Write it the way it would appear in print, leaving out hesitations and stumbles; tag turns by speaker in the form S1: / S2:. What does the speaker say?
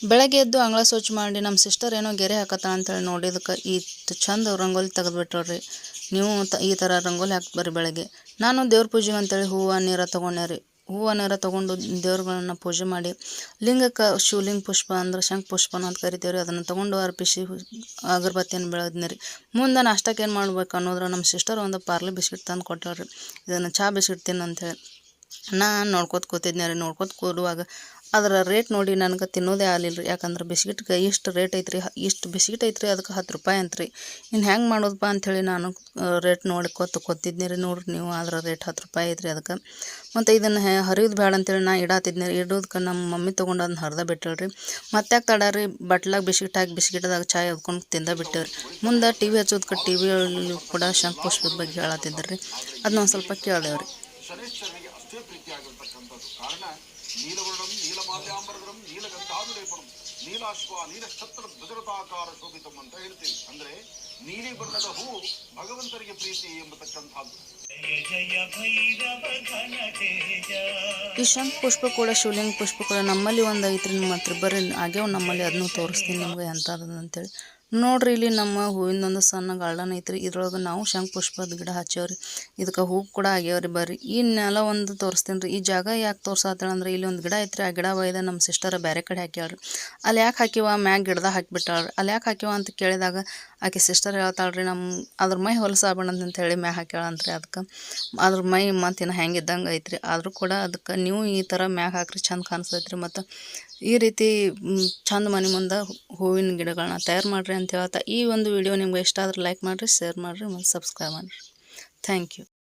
S1: ಬೆಳಗ್ಗೆ ಎದ್ದು ಅಂಗಳ ಸ್ವಚ್ಛ ಮಾಡಿ ನಮ್ಮ ಸಿಸ್ಟರ್ ಏನೋ ಗೆರೆ ಹಾಕತ್ತಾಳ ಅಂತೇಳಿ ನೋಡಿದಕ್ಕೆ ಇಷ್ಟು ಚಂದ ರಂಗೋಲಿ ತೆಗೆದುಬಿಟ್ರಿ. ನೀವು ಈ ಥರ ರಂಗೋಲಿ ಹಾಕಿ ಬರ್ರಿ ಬೆಳಗ್ಗೆ. ನಾನು ದೇವ್ರ ಪೂಜೆಗೆ ಅಂತೇಳಿ ಹೂವು ನೀರು ತೊಗೊಂಡೆ ರೀ. ಹೂವು ನೀರು ತೊಗೊಂಡು ದೇವ್ರುಗಳನ್ನ ಪೂಜೆ ಮಾಡಿ ಲಿಂಗಕ್ಕೆ ಶಿವಲಿಂಗ ಪುಷ್ಪ ಅಂದ್ರೆ ಶಂಖ ಪುಷ್ಪನ ಅಂತ ಕರಿತೀವಿ ರೀ. ಅದನ್ನು ತೊಗೊಂಡು ಅರ್ಪಿಸಿ ಅಗರಬತ್ತಿಯನ್ನು ಬೆಳಗ್ನಿ ರೀ. ಮುಂದೆ ನಾಷ್ಟಕ್ಕೆ ಏನು ಮಾಡ್ಬೇಕು ಅನ್ನೋದ್ರ ನಮ್ಮ ಸಿಸ್ಟರ್ ಒಂದು ಪಾರ್ಲೆ ಬಿಸ್ಕಿಟ್ ತಂದು ಕೊಟ್ಟಾಳ್ರಿ. ಇದನ್ನು ಚಹಾ ಬಿಸ್ಕಿಟ್ ತಿನ್ನು ಅಂತೇಳಿ ನಾನು ನೋಡ್ಕೊತ ಕೂತಿದ್ದೆ ರೀ. ನೋಡ್ಕೊತ ಕೂಡುವಾಗ ಅದರ ರೇಟ್ ನೋಡಿ ನನಗೆ ತಿನ್ನೋದೇ ಆಗಲಿಲ್ಲ ರೀ. ಯಾಕಂದ್ರೆ ಬಿಸ್ಕಿಟ್ಗೆ ಇಷ್ಟು ರೇಟ್ ಐತ್ರಿ, ಇಷ್ಟು ಬಿಸ್ಕಿಟ್ ಐತ್ರಿ, ಅದಕ್ಕೆ 10 ರೂಪಾಯಿ ಅಂತ್ರಿ. ಇನ್ನು ಹೆಂಗೆ ಮಾಡೋದಪ್ಪ ಅಂಥೇಳಿ ನಾನು ರೇಟ್ ನೋಡಿ ಕೂತಿದ್ನಿ ರೀ. ನೋಡ್ರಿ ನೀವು, ಅದರ ರೇಟ್ 10 ರೂಪಾಯಿ ಐತ್ರಿ ಅದಕ್ಕೆ. ಮತ್ತು ಇದನ್ನು ಹರಿಯೋದು ಬೇಡ ಅಂತೇಳಿ ನಾ ಇಡಾತಿದ್ನಿ ರೀ. ಇಡೋದಕ್ಕೆ ನಮ್ಮ ಮಮ್ಮಿ ತೊಗೊಂಡು ಅದನ್ನ ಹರಿದ ಬಿಟ್ಟಳ್ರಿ. ಮತ್ತೆ ಯಾಕೆ ತಡ ರೀ, ಬಟ್ಲಾಗ ಬಿಸ್ಕಿಟ್ ಹಾಕಿ ಬಿಸ್ಕಿಟ್ದಾಗ ಚಾಯ್ ಎದ್ಕೊಂಡು ತಿಂದ ಬಿಟ್ಟೇವ್ರಿ. ಮುಂದೆ ಟಿ ವಿ ಹಚ್ಚೋದಕ್ಕೆ ಟಿ ವಿಯಲ್ಲಿ ಕೂಡ ಶಂಖ ಪುಷ್ಪದ ಬಗ್ಗೆ ಹೇಳತ್ತಿದ್ದರು ರೀ. ಅದನ್ನ ಒಂದು ಸ್ವಲ್ಪ ಕೇಳ್ದೇವ್ರಿ.
S2: ಶನೇಶ್ವರನಿಗೆ ಅಷ್ಟೇ ಪ್ರೀತಿಯಾಗಿರ್ತಕ್ಕಂಥದ್ದು. ಕಾರಣ ನೀಲವರ್ಣಂ ನೀಲಮಾಲ್ಯಾಂಬರಂ ನೀಲಗಂಧಾನುಲೇಪನಂ ನೀಲಾಶ್ವ ನೀಲಛತ್ರ ಧ್ವಜರತಾಕಾರ ಶೋಭಿತಂ ಅಂತ ಹೇಳ್ತೀವಿ. ಅಂದ್ರೆ ನೀಲಿ ಬಣ್ಣದ ಹೂ ಭಗವಂತನಿಗೆ ಪ್ರೀತಿ ಎಂಬತಕ್ಕಂಥದ್ದು.
S1: ಈ ಶಂಖ ಪುಷ್ಪ ಕೂಡ ಶಿವಲಿಂಗ ಪುಷ್ಪ ಕೂಡ ನಮ್ಮಲ್ಲಿ ಒಂದು ಐತ್ರಿ. ಮಾತ್ರ ಬರ್ರಿ ಆಗ್ಯಾವ ನಮ್ಮಲ್ಲಿ, ಅದನ್ನು ತೋರಿಸ್ತೀನಿ ನಿಮ್ಗೆ ಎಂಥದ್ದು ಅಂತೇಳಿ. ನೋಡ್ರಿ, ಇಲ್ಲಿ ನಮ್ಮ ಹೂವಿಂದೊಂದು ಸಣ್ಣ ಗಾರ್ಡನ್ ಐತ್ರಿ. ಇದ್ರೊಳಗೆ ನಾವು ಶಂಖ ಪುಷ್ಪದ ಗಿಡ ಹಚ್ಚೇವ್ರಿ. ಇದಕ್ಕೆ ಹೂ ಕೂಡ ಆಗ್ಯಾವ್ರಿ. ಬರ್ರಿ ಈ ನೆಲ ಒಂದು ತೋರಿಸ್ತೀನಿ ರೀ. ಈ ಜಾಗ ಯಾಕೆ ತೋರ್ಸಾತಾಳ ಅಂದ್ರೆ ಇಲ್ಲಿ ಒಂದು ಗಿಡ ಐತ್ರಿ. ಆ ಗಿಡ ಒಯ್ದ ನಮ್ಮ ಸಿಸ್ಟರ್ ಬೇರೆ ಕಡೆ ಹಾಕ್ಯಾಳ್ರಿ. ಅಲ್ಲಿ ಯಾಕೆ ಹಾಕಿವ, ಮ್ಯಾಗ ಗಿಡದಾಗ ಹಾಕಿಬಿಟ್ಟಾಳ್ರಿ. ಅಲ್ಲಿ ಯಾಕೆ ಹಾಕಿವ ಅಂತ ಕೇಳಿದಾಗ ಆಕೆ ಸಿಸ್ಟರ್ ಹೇಳ್ತಾಳ್ರಿ, ಅದ್ರ ಮೈ ಹೊಲಸಾಗಬೇಡ ಅಂತ ಹೇಳಿ ಮ್ಯಾಗ ಹಾಕ್ಯಾಳಂತ್ರಿ. ಅದಕ್ಕೆ ಅದ್ರ ಮೈ ಮತ್ತಿನ ಹೆಂಗಿದ್ದಂಗೆ ಐತ್ರಿ. ಆದರೂ ಕೂಡ ಅದಕ್ಕೆ ನೀವು ಈ ಥರ ಮ್ಯಾಗ ಹಾಕ್ರಿ, ಚಂದ ಕಾಣಿಸ್ತೈತ್ರಿ. ಮತ್ತು ಈ ರೀತಿ ಚಂದ ಮನೆ ಮುಂದೆ ಹೂವಿನ ಗಿಡಗಳನ್ನ ತಯಾರು ಮಾಡಿರಿ ಅಂತ ಹೇಳ್ತಾ ಈ ಒಂದು ವಿಡಿಯೋ ನಿಮ್ಗೆ ಇಷ್ಟ ಆದ್ರೆ ಲೈಕ್ ಮಾಡಿರಿ, ಶೇರ್ ಮಾಡಿರಿ ಮತ್ತು ಸಬ್ಸ್ಕ್ರೈಬ್ ಮಾಡಿರಿ. Thank you.